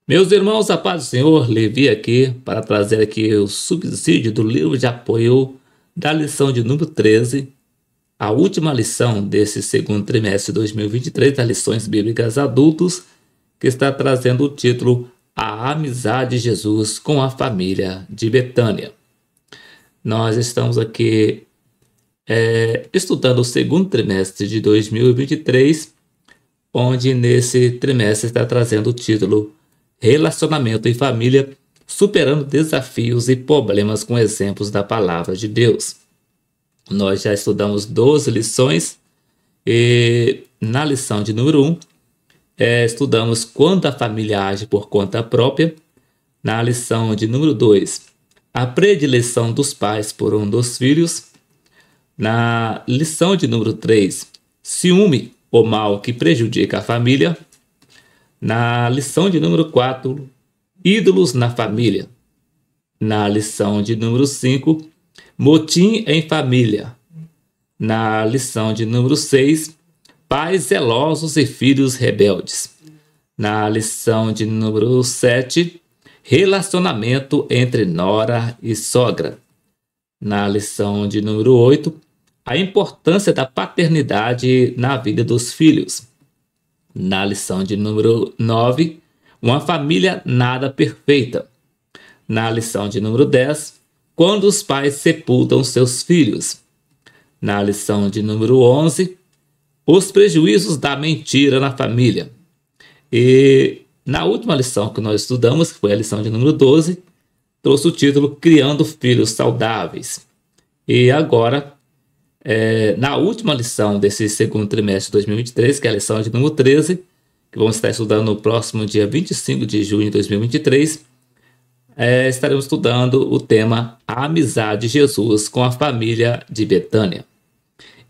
Meus irmãos, a paz do Senhor, Levi aqui para trazer aqui o subsídio do livro de apoio da lição de número 13, a última lição desse segundo trimestre de 2023 das lições bíblicas adultos, que está trazendo o título A Amizade de Jesus com a Família de Betânia. Nós estamos aqui estudando o segundo trimestre de 2023, onde nesse trimestre está trazendo o título Relacionamento em Família, superando desafios e problemas com exemplos da Palavra de Deus. Nós já estudamos 12 lições e na lição de número 1, estudamos quando a família age por conta própria. Na lição de número 2, a predileção dos pais por um dos filhos. Na lição de número 3, ciúme, o mal que prejudica a família. Na lição de número 4, ídolos na família. Na lição de número 5, motim em família. Na lição de número 6, pais zelosos e filhos rebeldes. Na lição de número 7, relacionamento entre nora e sogra. Na lição de número 8, a importância da paternidade na vida dos filhos. Na lição de número 9, uma família nada perfeita. Na lição de número 10, quando os pais sepultam seus filhos. Na lição de número 11, os prejuízos da mentira na família. E na última lição que nós estudamos, que foi a lição de número 12, trouxe o título Criando Filhos Saudáveis. E agora, na última lição desse segundo trimestre de 2023, que é a lição de número 13, que vamos estar estudando no próximo dia 25 de junho de 2023, estaremos estudando o tema A Amizade de Jesus com a Família de Betânia.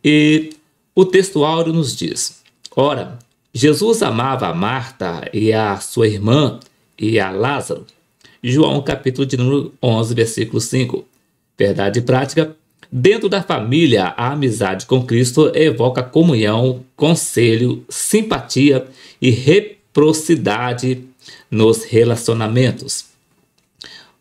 E o texto áureo nos diz: Ora, Jesus amava a Marta e a sua irmã e a Lázaro. João capítulo de número 11, versículo 5. Verdade prática: dentro da família, a amizade com Cristo evoca comunhão, conselho, simpatia e reciprocidade nos relacionamentos.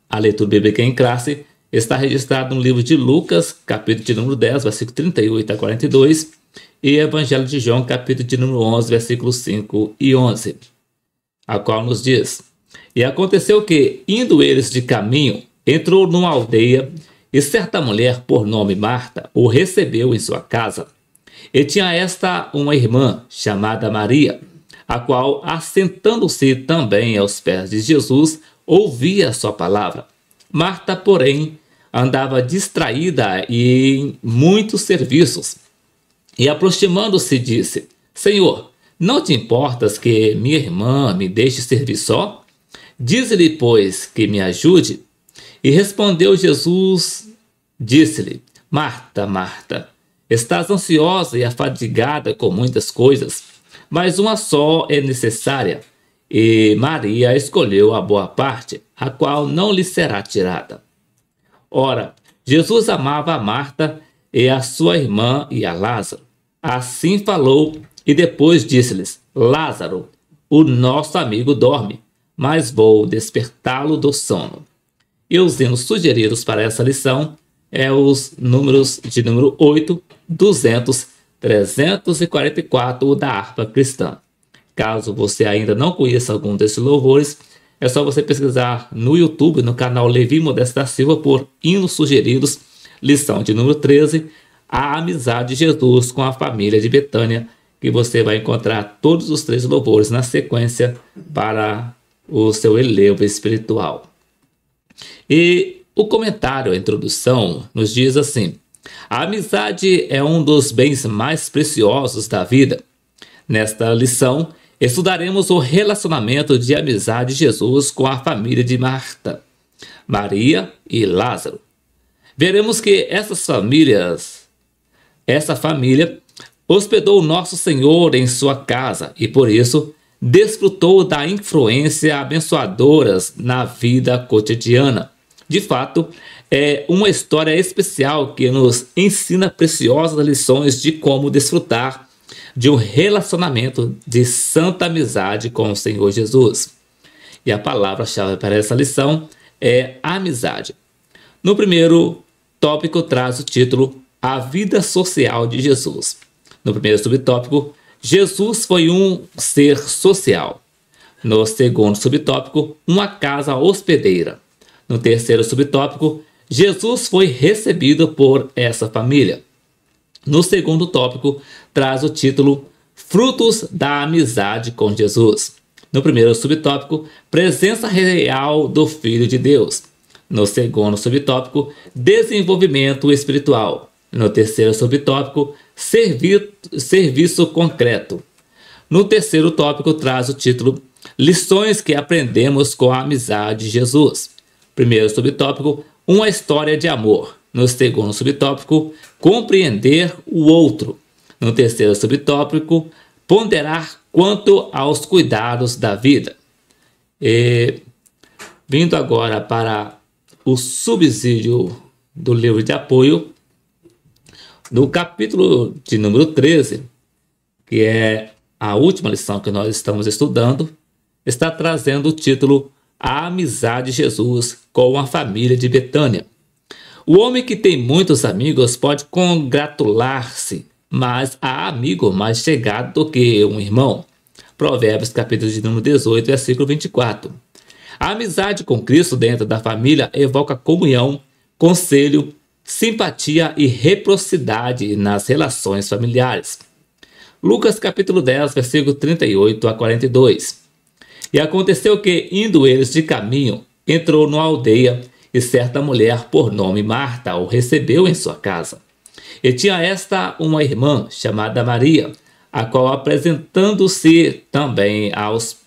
A leitura bíblica em classe está registrada no livro de Lucas, capítulo de número 10, versículo 38 a 42, e Evangelho de João, capítulo de número 11, versículos 5 e 11, a qual nos diz: E aconteceu que, indo eles de caminho, entrou numa aldeia, e certa mulher, por nome Marta, o recebeu em sua casa. E tinha esta uma irmã, chamada Maria, a qual, assentando-se também aos pés de Jesus, ouvia a sua palavra. Marta, porém, andava distraída em muitos serviços. E aproximando-se, disse: Senhor, não te importas que minha irmã me deixe servir só? Dize-lhe, pois, que me ajude. E respondeu Jesus, disse-lhe: Marta, Marta, estás ansiosa e afadigada com muitas coisas, mas uma só é necessária. E Maria escolheu a boa parte, a qual não lhe será tirada. Ora, Jesus amava a Marta e a sua irmã e a Lázaro. Assim falou e depois disse-lhes: Lázaro, o nosso amigo dorme, mas vou despertá-lo do sono. E os hinos sugeridos para essa lição os números de número 8, 200, 344, o da harpa cristã. Caso você ainda não conheça algum desses louvores, é só você pesquisar no YouTube, no canal Levi Modesto da Silva, por hinos sugeridos, lição de número 13, A Amizade de Jesus com a Família de Betânia, que você vai encontrar todos os 3 louvores na sequência para o seu elevo espiritual. E o comentário, a introdução, nos diz assim: a amizade é um dos bens mais preciosos da vida. Nesta lição, estudaremos o relacionamento de amizade de Jesus com a família de Marta, Maria e Lázaro. Veremos que essa família hospedou Nosso Senhor em sua casa e, por isso, desfrutou da influência abençoadoras na vida cotidiana. De fato, é uma história especial que nos ensina preciosas lições de como desfrutar de um relacionamento de santa amizade com o Senhor Jesus. E a palavra-chave para essa lição é amizade. No primeiro tópico traz o título A Vida Social de Jesus. No primeiro subtópico, Jesus foi um ser social. No segundo subtópico, uma casa hospedeira. No terceiro subtópico, Jesus foi recebido por essa família. No segundo tópico, traz o título Frutos da Amizade com Jesus. No primeiro subtópico, presença real do Filho de Deus. No segundo subtópico, desenvolvimento espiritual. No terceiro subtópico, serviço concreto. No terceiro tópico, traz o título Lições que aprendemos com a amizade de Jesus. Primeiro subtópico, uma história de amor. No segundo subtópico, compreender o outro. No terceiro subtópico, ponderar quanto aos cuidados da vida. Vindo agora para o subsídio do livro de apoio, no capítulo de número 13, que é a última lição que nós estamos estudando, está trazendo o título A Amizade de Jesus com a Família de Betânia. O homem que tem muitos amigos pode congratular-se, mas há amigo mais chegado do que um irmão. Provérbios capítulo de número 18, versículo 24. A amizade com Cristo dentro da família evoca comunhão, conselho, simpatia e reciprocidade nas relações familiares. Lucas capítulo 10, versículo 38 a 42. E aconteceu que, indo eles de caminho, entrou numa aldeia, e certa mulher, por nome Marta, o recebeu em sua casa. E tinha esta uma irmã, chamada Maria, a qual, assentando-se também aos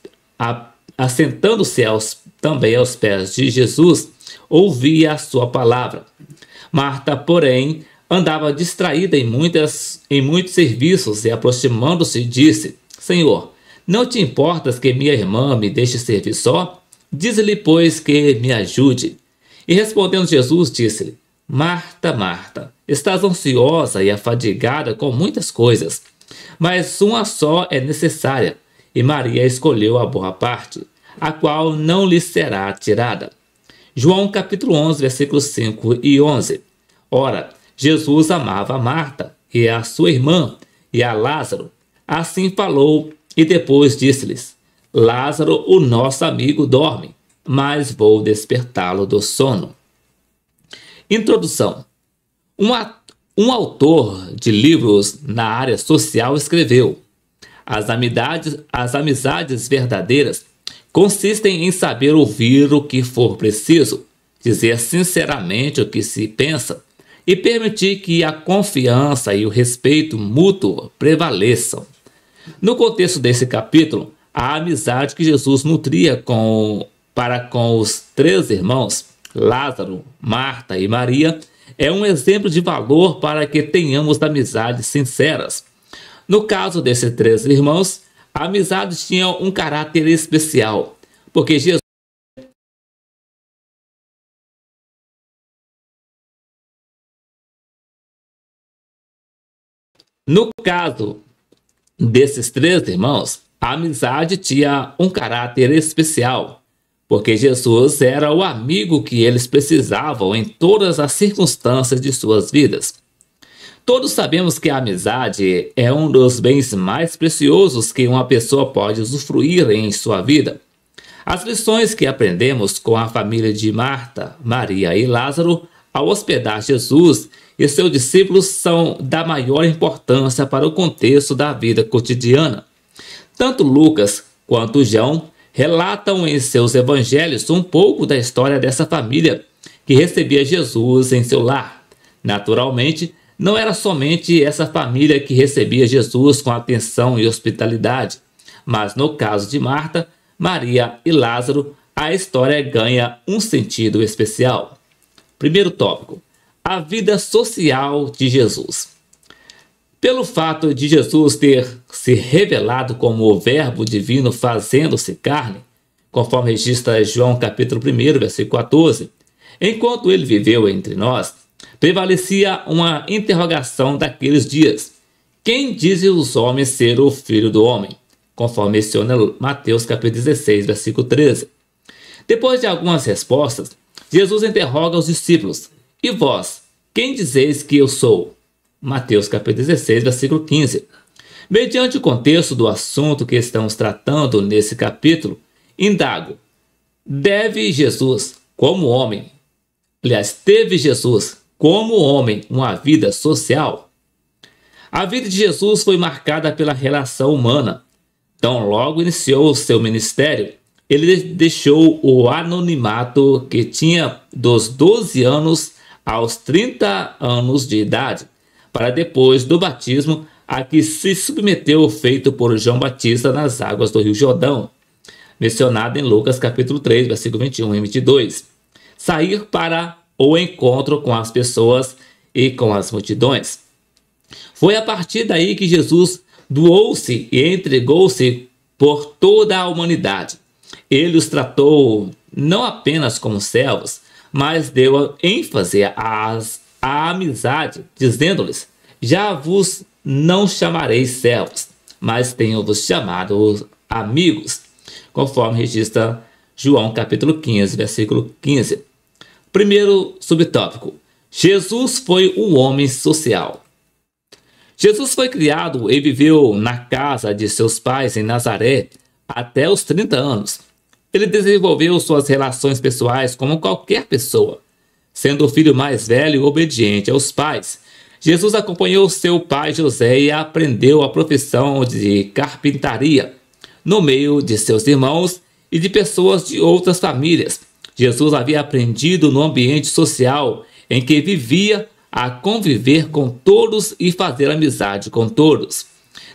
pés de Jesus, ouvia a sua palavra. Marta, porém, andava distraída em muitos serviços, e aproximando-se, disse: Senhor, não te importas que minha irmã me deixe servir só? Dize-lhe, pois, que me ajude. E respondendo Jesus, disse-lhe: Marta, Marta, estás ansiosa e afadigada com muitas coisas, mas uma só é necessária, e Maria escolheu a boa parte, a qual não lhe será tirada. João capítulo 11, versículos 5 e 11. Ora, Jesus amava a Marta, e a sua irmã, e a Lázaro. Assim falou, e depois disse-lhes: Lázaro, o nosso amigo, dorme, mas vou despertá-lo do sono. Introdução. Um autor de livros na área social escreveu: As amizades verdadeiras consistem em saber ouvir o que for preciso, dizer sinceramente o que se pensa e permitir que a confiança e o respeito mútuo prevaleçam. No contexto desse capítulo, a amizade que Jesus nutria para com os três irmãos, Lázaro, Marta e Maria, é um exemplo de valor para que tenhamos amizades sinceras. No caso desses três irmãos, a amizade tinha um caráter especial, porque Jesus No caso desses três irmãos, a amizade tinha um caráter especial, porque Jesus era o amigo que eles precisavam em todas as circunstâncias de suas vidas. Todos sabemos que a amizade é um dos bens mais preciosos que uma pessoa pode usufruir em sua vida. As lições que aprendemos com a família de Marta, Maria e Lázaro ao hospedar Jesus e seus discípulos são da maior importância para o contexto da vida cotidiana. Tanto Lucas quanto João relatam em seus evangelhos um pouco da história dessa família que recebia Jesus em seu lar. Naturalmente, não era somente essa família que recebia Jesus com atenção e hospitalidade, mas no caso de Marta, Maria e Lázaro, a história ganha um sentido especial. Primeiro tópico: a vida social de Jesus. Pelo fato de Jesus ter se revelado como o Verbo divino fazendo-se carne, conforme registra João capítulo 1, versículo 14, enquanto ele viveu entre nós, prevalecia uma interrogação daqueles dias: quem dizem os homens ser o Filho do Homem? Conforme menciona Mateus capítulo 16, versículo 13. Depois de algumas respostas, Jesus interroga os discípulos: E vós, quem dizeis que eu sou? Mateus capítulo 16, versículo 15. Mediante o contexto do assunto que estamos tratando nesse capítulo, indago: teve Jesus, como homem, uma vida social? A vida de Jesus foi marcada pela relação humana. Tão logo iniciou o seu ministério, ele deixou o anonimato que tinha dos 12 anos aos 30 anos de idade, para depois do batismo a que se submeteu feito por João Batista nas águas do Rio Jordão, mencionado em Lucas capítulo 3, versículo 21 e 22. Sair para o encontro com as pessoas e com as multidões. Foi a partir daí que Jesus doou-se e entregou-se por toda a humanidade. Ele os tratou não apenas como servos, mas deu ênfase à amizade, dizendo-lhes: já vos não chamareis servos, mas tenho-vos chamado amigos, conforme registra João capítulo 15, versículo 15. Primeiro subtópico: Jesus foi um homem social. Jesus foi criado e viveu na casa de seus pais em Nazaré até os 30 anos. Ele desenvolveu suas relações pessoais como qualquer pessoa, sendo o filho mais velho e obediente aos pais. Jesus acompanhou seu pai José e aprendeu a profissão de carpintaria no meio de seus irmãos e de pessoas de outras famílias. Jesus havia aprendido no ambiente social em que vivia a conviver com todos e fazer amizade com todos.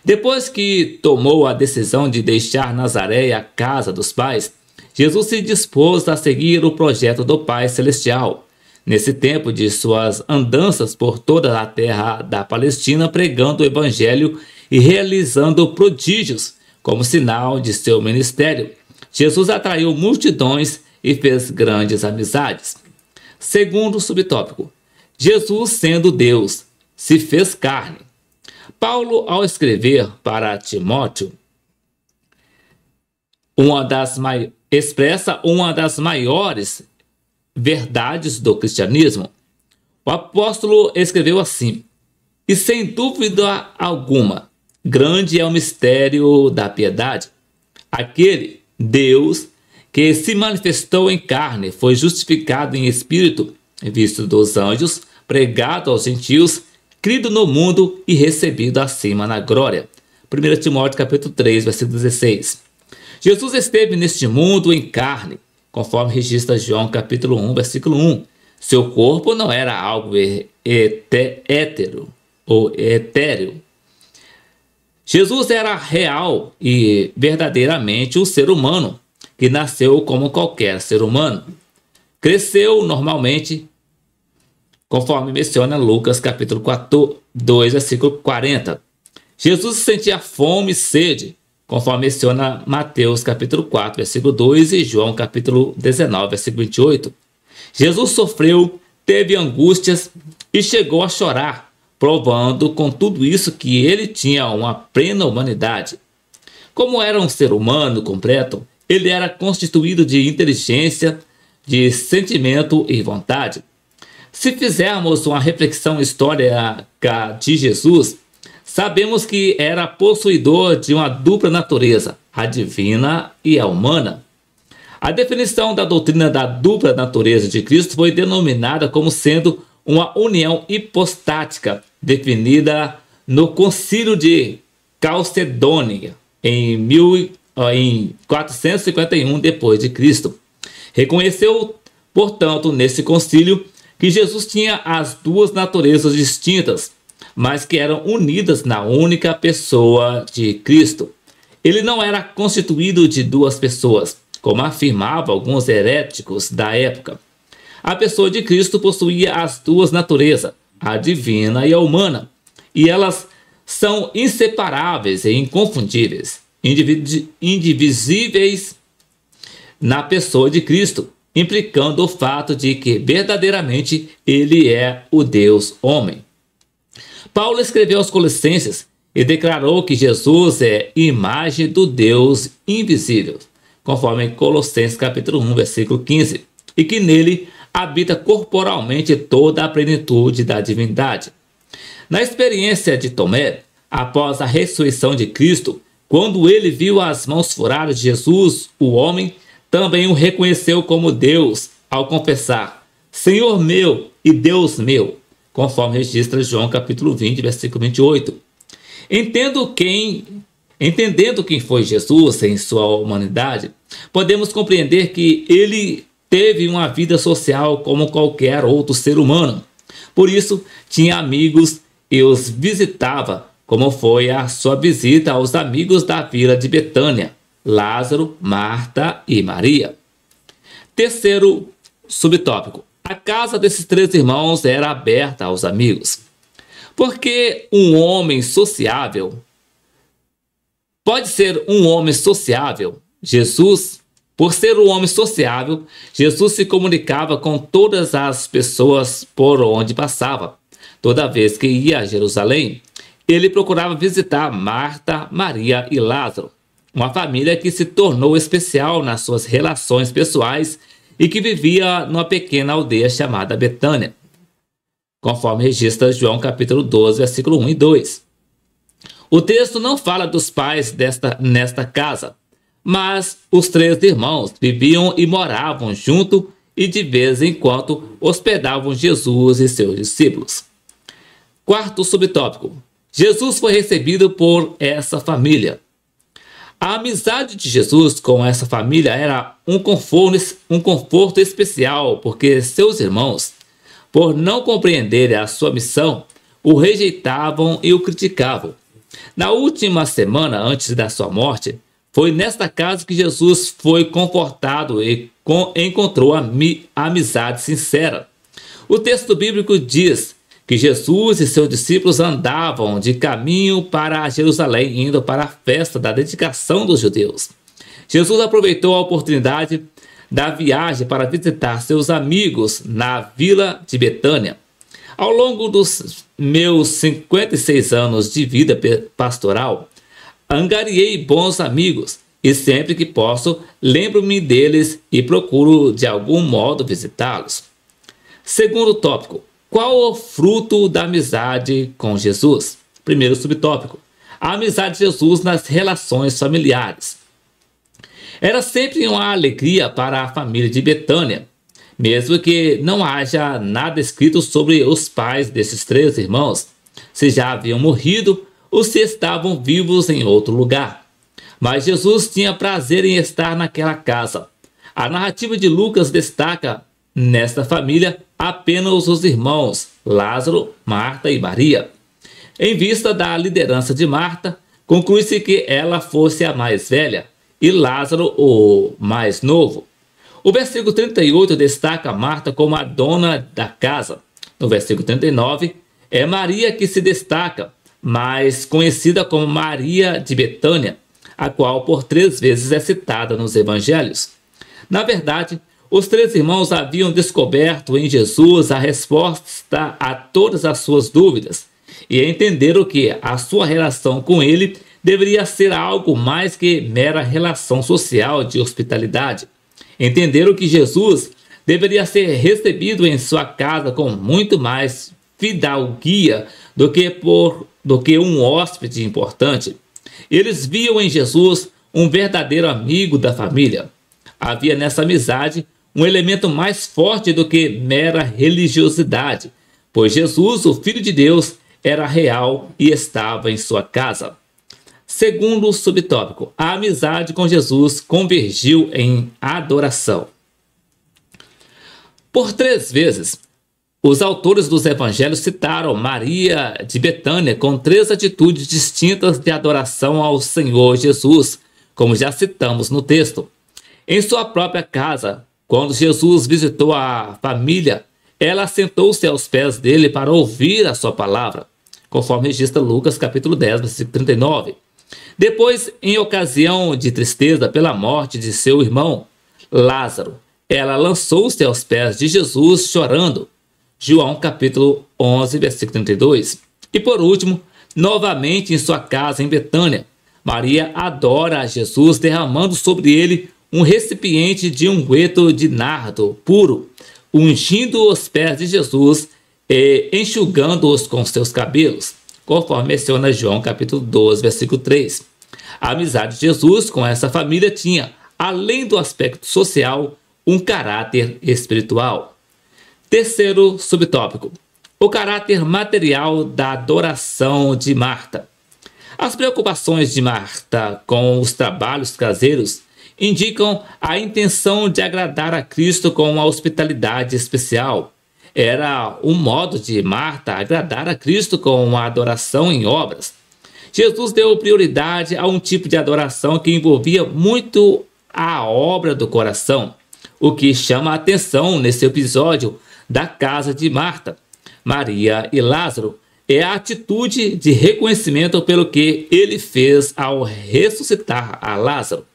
Depois que tomou a decisão de deixar Nazaré e a casa dos pais, Jesus se dispôs a seguir o projeto do Pai Celestial. Nesse tempo de suas andanças por toda a terra da Palestina, pregando o evangelho e realizando prodígios como sinal de seu ministério, Jesus atraiu multidões e fez grandes amizades. Segundo subtópico: Jesus, sendo Deus, se fez carne. Paulo, ao escrever para Timóteo, expressa uma das maiores verdades do cristianismo. O apóstolo escreveu assim: e sem dúvida alguma, grande é o mistério da piedade. Aquele Deus que se manifestou em carne, foi justificado em espírito, visto dos anjos, pregado aos gentios, crido no mundo e recebido acima na glória. 1 Timóteo capítulo 3, versículo 16. Jesus esteve neste mundo em carne, conforme registra João capítulo 1, versículo 1. Seu corpo não era algo etéreo. Jesus era real e verdadeiramente um ser humano, que nasceu como qualquer ser humano. Cresceu normalmente, conforme menciona Lucas capítulo 2, versículo 40. Jesus sentia fome e sede, conforme menciona Mateus capítulo 4, versículo 2 e João capítulo 19, versículo 28. Jesus sofreu, teve angústias e chegou a chorar, provando com tudo isso que ele tinha uma plena humanidade. Como era um ser humano completo, ele era constituído de inteligência, de sentimento e vontade. Se fizermos uma reflexão histórica de Jesus, sabemos que era possuidor de uma dupla natureza, a divina e a humana. A definição da doutrina da dupla natureza de Cristo foi denominada como sendo uma união hipostática, definida no Concílio de Calcedônia, em 451 d.C. Reconheceu, portanto, nesse concílio, que Jesus tinha as duas naturezas distintas, mas que eram unidas na única pessoa de Cristo. Ele não era constituído de duas pessoas, como afirmavam alguns heréticos da época. A pessoa de Cristo possuía as duas naturezas, a divina e a humana, e elas são inseparáveis e inconfundíveis, indivisíveis na pessoa de Cristo, implicando o fato de que verdadeiramente ele é o Deus homem. Paulo escreveu aos Colossenses e declarou que Jesus é imagem do Deus invisível, conforme Colossenses capítulo 1, versículo 15, e que nele habita corporalmente toda a plenitude da divindade. Na experiência de Tomé, após a ressurreição de Cristo, quando ele viu as mãos furadas de Jesus, o homem também o reconheceu como Deus ao confessar: Senhor meu e Deus meu, conforme registra João capítulo 20, versículo 28. Entendendo quem foi Jesus em sua humanidade, podemos compreender que ele teve uma vida social como qualquer outro ser humano. Por isso, tinha amigos e os visitava, como foi a sua visita aos amigos da vila de Betânia, Lázaro, Marta e Maria. Terceiro subtópico: a casa desses três irmãos era aberta aos amigos. Porque um homem sociável pode ser um homem sociável. Por ser um homem sociável, Jesus se comunicava com todas as pessoas por onde passava. Toda vez que ia a Jerusalém, ele procurava visitar Marta, Maria e Lázaro, uma família que se tornou especial nas suas relações pessoais e que vivia numa pequena aldeia chamada Betânia, conforme registra João capítulo 12, versículo 1 e 2. O texto não fala dos pais nesta casa, mas os três irmãos viviam e moravam junto e de vez em quando hospedavam Jesus e seus discípulos. Quarto subtópico: Jesus foi recebido por essa família. A amizade de Jesus com essa família era um conforto especial, porque seus irmãos, por não compreenderem a sua missão, o rejeitavam e o criticavam. Na última semana antes da sua morte, foi nesta casa que Jesus foi confortado e encontrou a amizade sincera. O texto bíblico diz que Jesus e seus discípulos andavam de caminho para Jerusalém, indo para a festa da dedicação dos judeus. Jesus aproveitou a oportunidade da viagem para visitar seus amigos na vila de Betânia. Ao longo dos meus 56 anos de vida pastoral, angariei bons amigos e sempre que posso lembro-me deles e procuro de algum modo visitá-los. Segundo tópico: qual o fruto da amizade com Jesus? Primeiro subtópico: a amizade de Jesus nas relações familiares. Era sempre uma alegria para a família de Betânia, mesmo que não haja nada escrito sobre os pais desses três irmãos, se já haviam morrido ou se estavam vivos em outro lugar. Mas Jesus tinha prazer em estar naquela casa. A narrativa de Lucas destaca nesta família apenas os irmãos Lázaro, Marta e Maria. Em vista da liderança de Marta, conclui-se que ela fosse a mais velha e Lázaro o mais novo. O versículo 38 destaca Marta como a dona da casa. No versículo 39, é Maria que se destaca, mais conhecida como Maria de Betânia, a qual por 3 vezes é citada nos evangelhos. Na verdade, os três irmãos haviam descoberto em Jesus a resposta a todas as suas dúvidas e entenderam que a sua relação com ele deveria ser algo mais que mera relação social de hospitalidade. Entenderam que Jesus deveria ser recebido em sua casa com muito mais fidalguia do que um hóspede importante. Eles viam em Jesus um verdadeiro amigo da família. Havia nessa amizade um elemento mais forte do que mera religiosidade, pois Jesus, o Filho de Deus, era real e estava em sua casa. Segundo subtópico: a amizade com Jesus convergiu em adoração. Por 3 vezes, os autores dos evangelhos citaram Maria de Betânia com 3 atitudes distintas de adoração ao Senhor Jesus, como já citamos no texto. Em sua própria casa, quando Jesus visitou a família, ela sentou-se aos pés dele para ouvir a sua palavra, conforme registra Lucas capítulo 10, versículo 39. Depois, em ocasião de tristeza pela morte de seu irmão Lázaro, ela lançou-se aos pés de Jesus chorando. João capítulo 11, versículo 32. E por último, novamente em sua casa em Betânia, Maria adora a Jesus derramando sobre ele um recipiente de unguento de nardo puro, ungindo os pés de Jesus e enxugando-os com seus cabelos, conforme menciona João capítulo 12, versículo 3. A amizade de Jesus com essa família tinha, além do aspecto social, um caráter espiritual. Terceiro subtópico: o caráter material da adoração de Marta. As preocupações de Marta com os trabalhos caseiros indicam a intenção de agradar a Cristo com uma hospitalidade especial. Era um modo de Marta agradar a Cristo com uma adoração em obras. Jesus deu prioridade a um tipo de adoração que envolvia muito a obra do coração, o que chama a atenção nesse episódio da casa de Marta, Maria e Lázaro é a atitude de reconhecimento pelo que ele fez ao ressuscitar a Lázaro.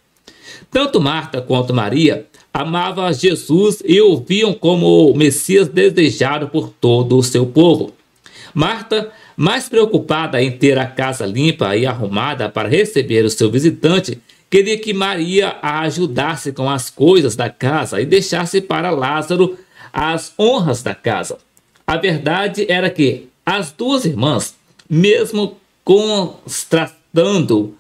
Tanto Marta quanto Maria amavam Jesus e o viam como o Messias desejado por todo o seu povo. Marta, mais preocupada em ter a casa limpa e arrumada para receber o seu visitante, queria que Maria a ajudasse com as coisas da casa e deixasse para Lázaro as honras da casa. A verdade era que as duas irmãs, mesmo contrastando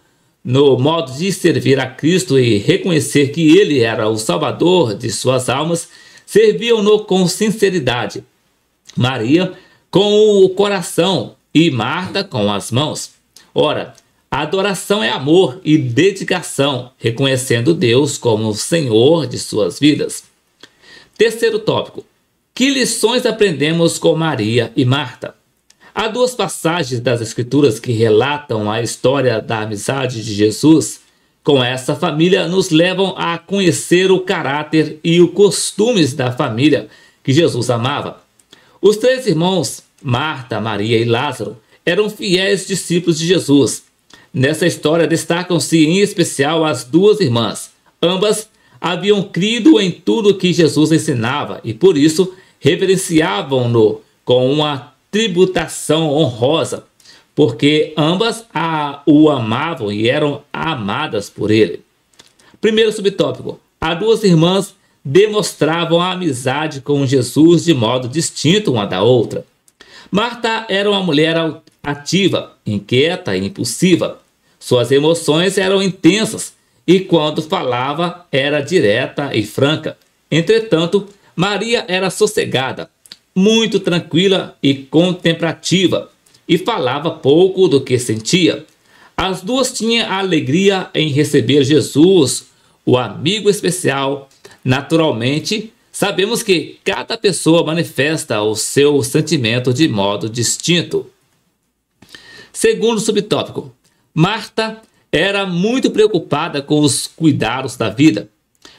no modo de servir a Cristo e reconhecer que ele era o Salvador de suas almas, serviam-no com sinceridade. Maria com o coração e Marta com as mãos. Ora, a adoração é amor e dedicação, reconhecendo Deus como o Senhor de suas vidas. Terceiro tópico: que lições aprendemos com Maria e Marta? Há duas passagens das Escrituras que relatam a história da amizade de Jesus com essa família, nos levam a conhecer o caráter e os costumes da família que Jesus amava. Os três irmãos, Marta, Maria e Lázaro, eram fiéis discípulos de Jesus. Nessa história destacam-se em especial as duas irmãs. Ambas haviam crido em tudo que Jesus ensinava e por isso reverenciavam-no com uma tributação honrosa, porque ambas o amavam e eram amadas por ele. Primeiro subtópico: as duas irmãs demonstravam a amizade com Jesus de modo distinto uma da outra. Marta era uma mulher ativa, inquieta e impulsiva. Suas emoções eram intensas e quando falava era direta e franca. Entretanto, Maria era sossegada, muito tranquila e contemplativa, e falava pouco do que sentia. As duas tinham a alegria em receber Jesus, o amigo especial. Naturalmente, sabemos que cada pessoa manifesta o seu sentimento de modo distinto. Segundo subtópico: Marta era muito preocupada com os cuidados da vida.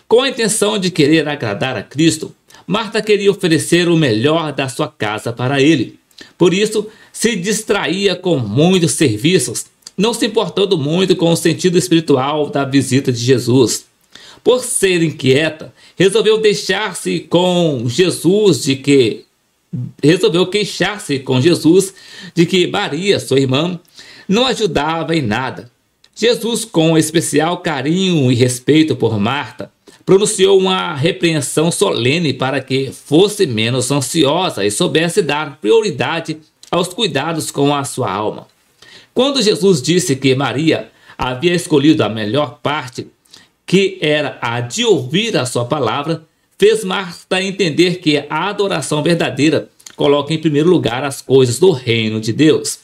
Com a intenção de querer agradar a Cristo, Marta queria oferecer o melhor da sua casa para ele. Por isso, se distraía com muitos serviços, não se importando muito com o sentido espiritual da visita de Jesus. Por ser inquieta, resolveu queixar-se com Jesus de que Maria, sua irmã, não ajudava em nada. Jesus, com especial carinho e respeito por Marta, pronunciou uma repreensão solene para que fosse menos ansiosa e soubesse dar prioridade aos cuidados com a sua alma. Quando Jesus disse que Maria havia escolhido a melhor parte, que era a de ouvir a sua palavra, fez Marta entender que a adoração verdadeira coloca em primeiro lugar as coisas do reino de Deus.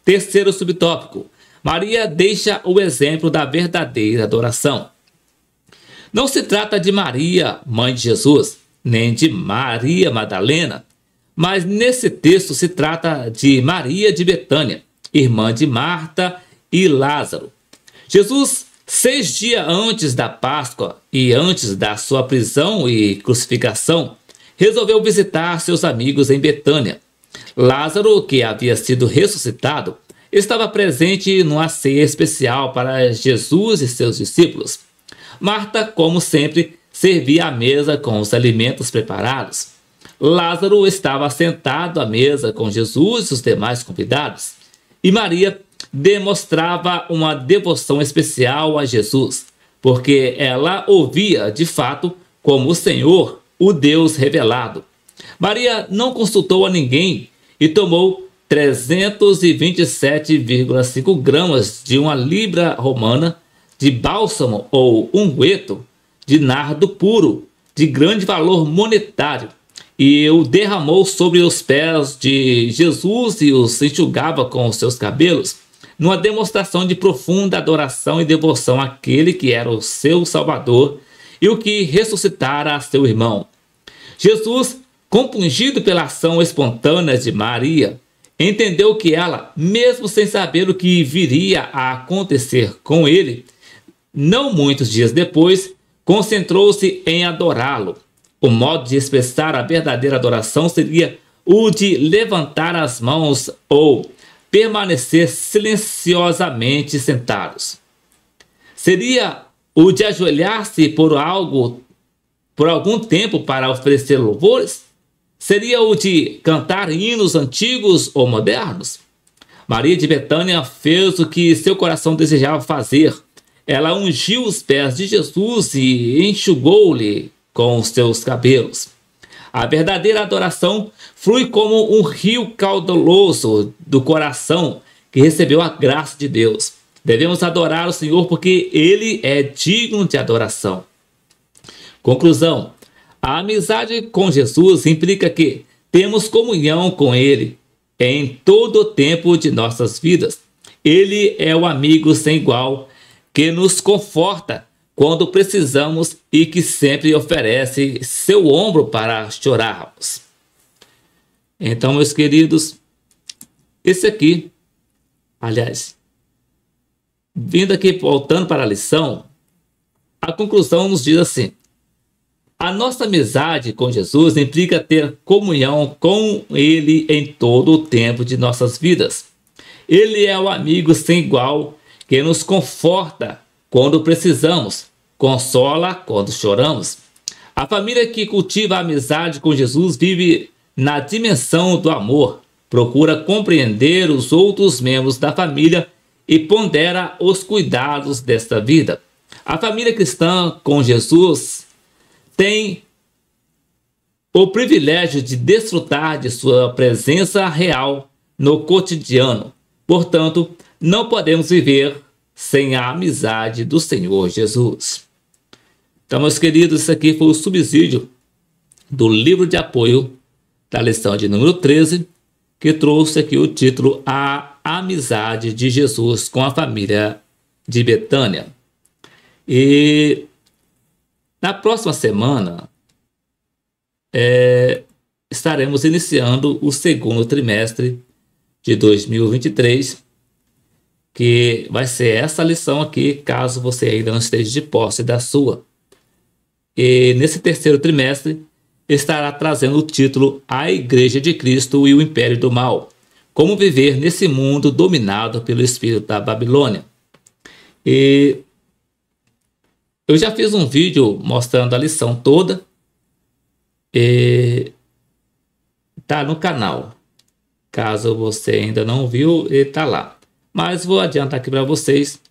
Terceiro subtópico: Maria deixa o exemplo da verdadeira adoração. Não se trata de Maria, mãe de Jesus, nem de Maria Madalena, mas nesse texto se trata de Maria de Betânia, irmã de Marta e Lázaro. Jesus, 6 dias antes da Páscoa e antes da sua prisão e crucificação, resolveu visitar seus amigos em Betânia. Lázaro, que havia sido ressuscitado, estava presente numa ceia especial para Jesus e seus discípulos. Marta, como sempre, servia à mesa com os alimentos preparados. Lázaro estava sentado à mesa com Jesus e os demais convidados. E Maria demonstrava uma devoção especial a Jesus, porque ela ouvia de fato como o Senhor, o Deus revelado. Maria não consultou a ninguém e tomou 327,5 gramas de uma libra romana de bálsamo ou ungüento de nardo puro, de grande valor monetário, e o derramou sobre os pés de Jesus e os enxugava com os seus cabelos, numa demonstração de profunda adoração e devoção àquele que era o seu Salvador e o que ressuscitara a seu irmão. Jesus, compungido pela ação espontânea de Maria, entendeu que ela, mesmo sem saber o que viria a acontecer com ele, não muitos dias depois, concentrou-se em adorá-lo. O modo de expressar a verdadeira adoração seria o de levantar as mãos ou permanecer silenciosamente sentados. Seria o de ajoelhar-se por algum tempo para oferecer louvores? Seria o de cantar hinos antigos ou modernos? Maria de Betânia fez o que seu coração desejava fazer. Ela ungiu os pés de Jesus e enxugou-lhe com os seus cabelos. A verdadeira adoração flui como um rio caudaloso do coração que recebeu a graça de Deus. Devemos adorar o Senhor porque Ele é digno de adoração. Conclusão: a amizade com Jesus implica que temos comunhão com Ele em todo o tempo de nossas vidas. Ele é o amigo sem igual que nos conforta quando precisamos e que sempre oferece seu ombro para chorarmos. Então, meus queridos, esse aqui, aliás, vindo aqui, voltando para a lição, a conclusão nos diz assim: a nossa amizade com Jesus implica ter comunhão com Ele em todo o tempo de nossas vidas. Ele é o amigo sem igual que nos conforta quando precisamos, consola quando choramos. A família que cultiva a amizade com Jesus vive na dimensão do amor, procura compreender os outros membros da família e pondera os cuidados desta vida. A família cristã com Jesus tem o privilégio de desfrutar de sua presença real no cotidiano. Portanto, não podemos viver sem a amizade do Senhor Jesus. Então, meus queridos, isso aqui foi o subsídio do livro de apoio da lição de número 13, que trouxe aqui o título A Amizade de Jesus com a família de Betânia. E na próxima semana estaremos iniciando o segundo trimestre de 2023, que vai ser essa lição aqui, caso você ainda não esteja de posse da sua. E nesse terceiro trimestre estará trazendo o título A Igreja de Cristo e o Império do Mal. Como viver nesse mundo dominado pelo espírito da Babilônia. E eu já fiz um vídeo mostrando a lição toda. E tá no canal. Caso você ainda não viu, ele tá lá. Mas vou adiantar aqui para vocês.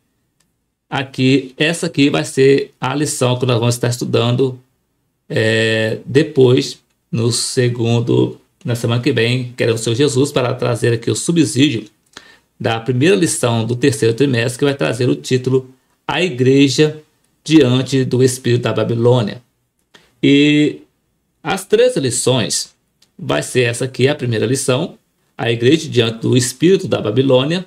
Aqui, essa aqui vai ser a lição que nós vamos estar estudando depois, na semana que vem, querendo o Senhor Jesus, para trazer aqui o subsídio da primeira lição do terceiro trimestre, que vai trazer o título A Igreja diante do Espírito da Babilônia. E as 13 lições vai ser essa aqui, a primeira lição, a Igreja diante do Espírito da Babilônia.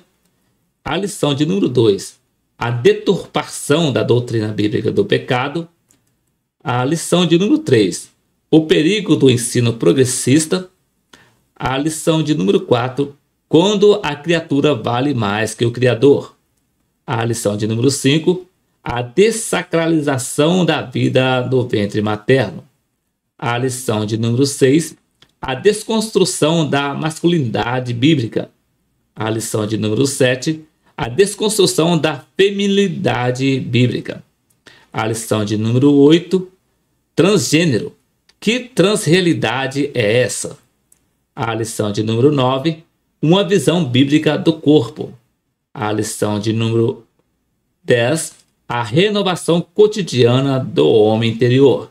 A lição de número 2, a deturpação da doutrina bíblica do pecado. A lição de número 3, o perigo do ensino progressista. A lição de número 4, quando a criatura vale mais que o Criador. A lição de número 5, a dessacralização da vida no ventre materno. A lição de número 6, a desconstrução da masculinidade bíblica. A lição de número 7, a desconstrução da feminilidade bíblica. A lição de número 8, transgênero. Que transrealidade é essa? A lição de número 9, uma visão bíblica do corpo. A lição de número 10, a renovação cotidiana do homem interior.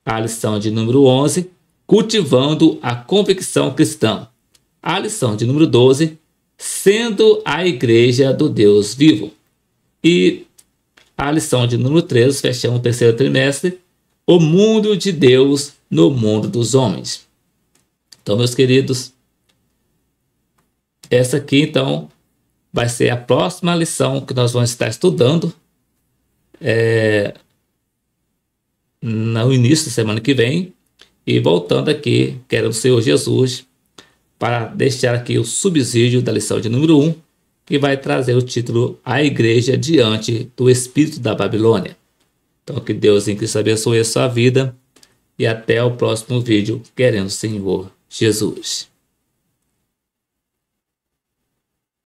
A lição de número 11, cultivando a convicção cristã. A lição de número 12, sendo a igreja do Deus vivo. E a lição de número 13, fechamos o terceiro trimestre, o mundo de Deus no mundo dos homens. Então, meus queridos, essa aqui, então, vai ser a próxima lição que nós vamos estar estudando no início da semana que vem. E voltando aqui, quero o Senhor Jesus para deixar aqui o subsídio da lição de número 1, que vai trazer o título A Igreja Diante do Espírito da Babilônia. Então, que Deus em Cristo abençoe a sua vida e até o próximo vídeo, querendo o Senhor Jesus.